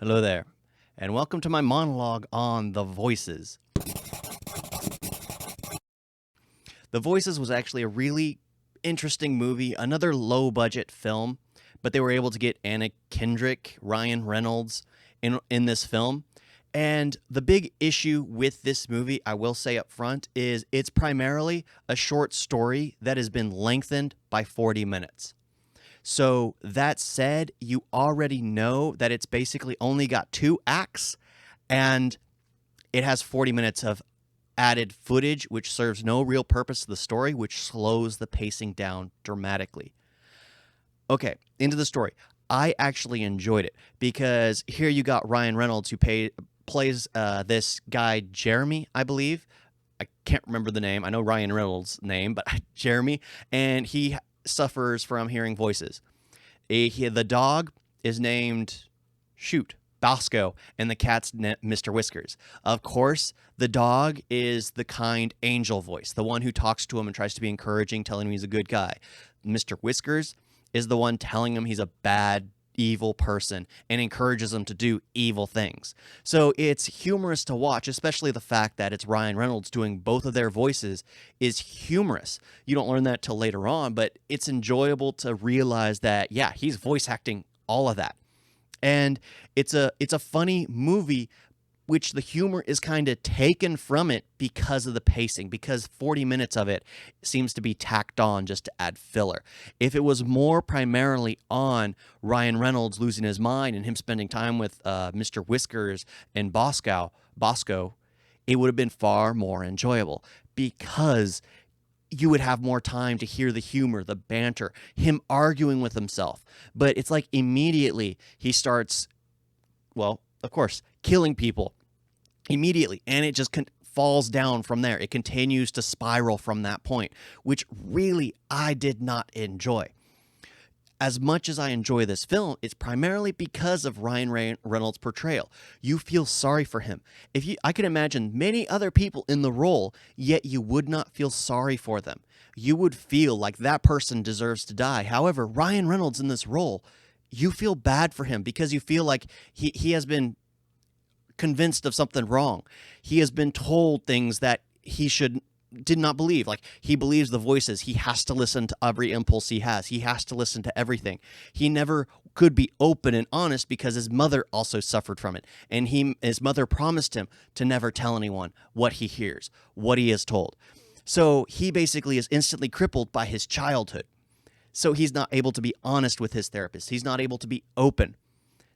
Hello there, and welcome to my monologue on The Voices. The Voices was actually a really interesting movie, another low-budget film, but they were able to get Anna Kendrick, Ryan Reynolds in this film. And the big issue with this movie, I will say up front, is it's primarily a short story that has been lengthened by 40 minutes. So that said, you already know that it's basically only got 2 acts and it has 40 minutes of added footage, which serves no real purpose to the story, which slows the pacing down dramatically. Okay, into the story. I actually enjoyed it because here you got Ryan Reynolds who plays this guy, Jeremy, I believe. I can't remember the name. I know Ryan Reynolds' name, but Jeremy. And he suffers from hearing voices. The dog is named Bosco, and the cat's Mr. Whiskers. Of course, the dog is the kind angel voice, the one who talks to him and tries to be encouraging, telling him he's a good guy. Mr. Whiskers is the one telling him he's a bad, evil person and encourages him to do evil things. So it's humorous to watch, especially the fact that it's Ryan Reynolds doing both of their voices is humorous. You don't learn that till later on, but it's enjoyable to realize that, yeah, he's voice acting all of that. And it's a funny movie, which the humor is kind of taken from it because of the pacing, because 40 minutes of it seems to be tacked on just to add filler. If it was more primarily on Ryan Reynolds losing his mind and him spending time with Mr. Whiskers and Bosco, it would have been far more enjoyable because you would have more time to hear the humor, the banter, him arguing with himself. But it's like immediately he starts, well, of course, killing people immediately, and it just falls down from there. It continues to spiral from that point, which really I did not enjoy. As much as I enjoy this film, it's primarily because of Ryan Reynolds' portrayal. You feel sorry for him. I can imagine many other people in the role, yet you would not feel sorry for them. You would feel like that person deserves to die. However, Ryan Reynolds in this role, you feel bad for him because you feel like he has been convinced of something wrong. He has been told things that he did not believe. Like, he believes the voices. He has to listen to every impulse he has. He has to listen to everything. He never could be open and honest because his mother also suffered from it. And his mother promised him to never tell anyone what he hears, what he is told. So he basically is instantly crippled by his childhood. So he's not able to be honest with his therapist. He's not able to be open.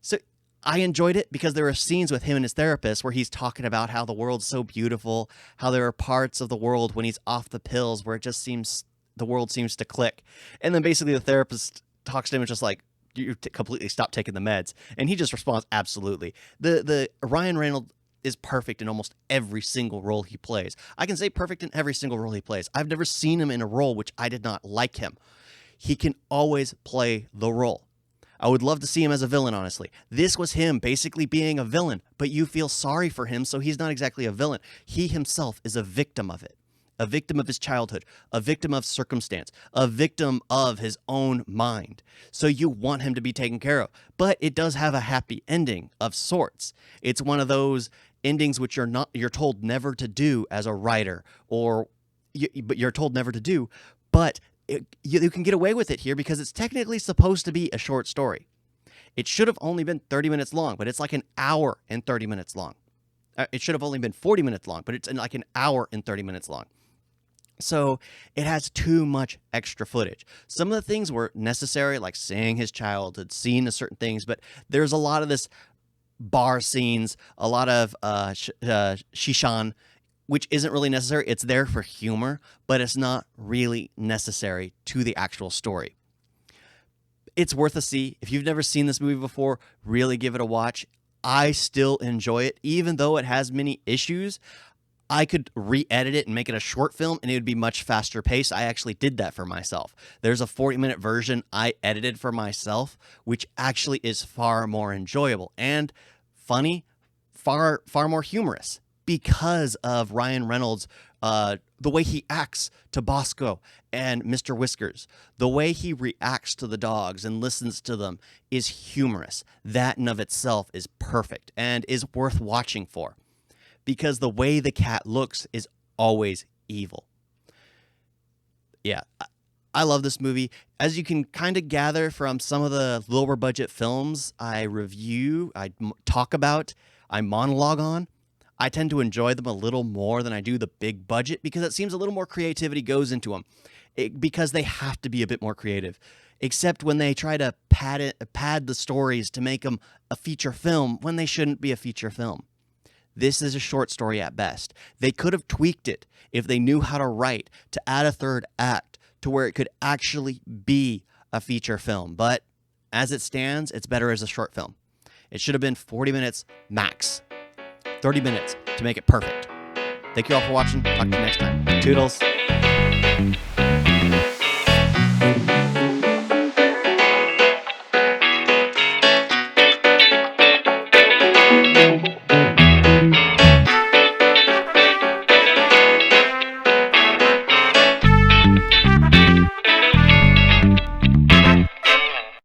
So I enjoyed it because there are scenes with him and his therapist where he's talking about how the world's so beautiful, how there are parts of the world when he's off the pills where it just seems the world seems to click. And then basically the therapist talks to him and just like, you completely stop taking the meds. And he just responds, absolutely. The Ryan Reynolds is perfect in almost every single role he plays. I can say perfect in every single role he plays. I've never seen him in a role which I did not like him. He can always play the role. I would love to see him as a villain, honestly. This was him basically being a villain, but you feel sorry for him, so he's not exactly a villain. He himself is a victim of it, a victim of his childhood, a victim of circumstance, a victim of his own mind. So you want him to be taken care of, but it does have a happy ending of sorts. It's one of those endings which you're told never to do as a writer, but you're told never to do, but you can get away with it here because it's technically supposed to be a short story. It should have only been 30 minutes long, but it's like an hour and 30 minutes long. It should have only been 40 minutes long, but it's like an hour and 30 minutes long. So it has too much extra footage. Some of the things were necessary, like seeing his childhood, seeing the certain things, but there's a lot of this bar scenes, a lot of Shishan, which isn't really necessary. It's there for humor, but it's not really necessary to the actual story. It's worth a see. If you've never seen this movie before, really give it a watch. I still enjoy it, even though it has many issues. I could re-edit it and make it a short film, and it would be much faster paced. I actually did that for myself. There's a 40-minute version I edited for myself, which actually is far more enjoyable and funny, far more humorous, because of Ryan Reynolds The way he acts to Bosco and Mr. Whiskers, the way he reacts to the dogs and listens to them is humorous. That in of itself is perfect and is worth watching for, because the way the cat looks is always evil. Yeah, I love this movie. As you can kind of gather from some of the lower budget films I review, talk about, I monologue on, I tend to enjoy them a little more than I do the big budget, because it seems a little more creativity goes into them, because they have to be a bit more creative. Except when they try to pad the stories to make them a feature film when they shouldn't be a feature film. This is a short story at best. They could have tweaked it if they knew how to write, to add a third act to where it could actually be a feature film. But as it stands, it's better as a short film. It should have been 40 minutes max. 30 minutes to make it perfect. Thank you all for watching. Talk to you next time. Toodles.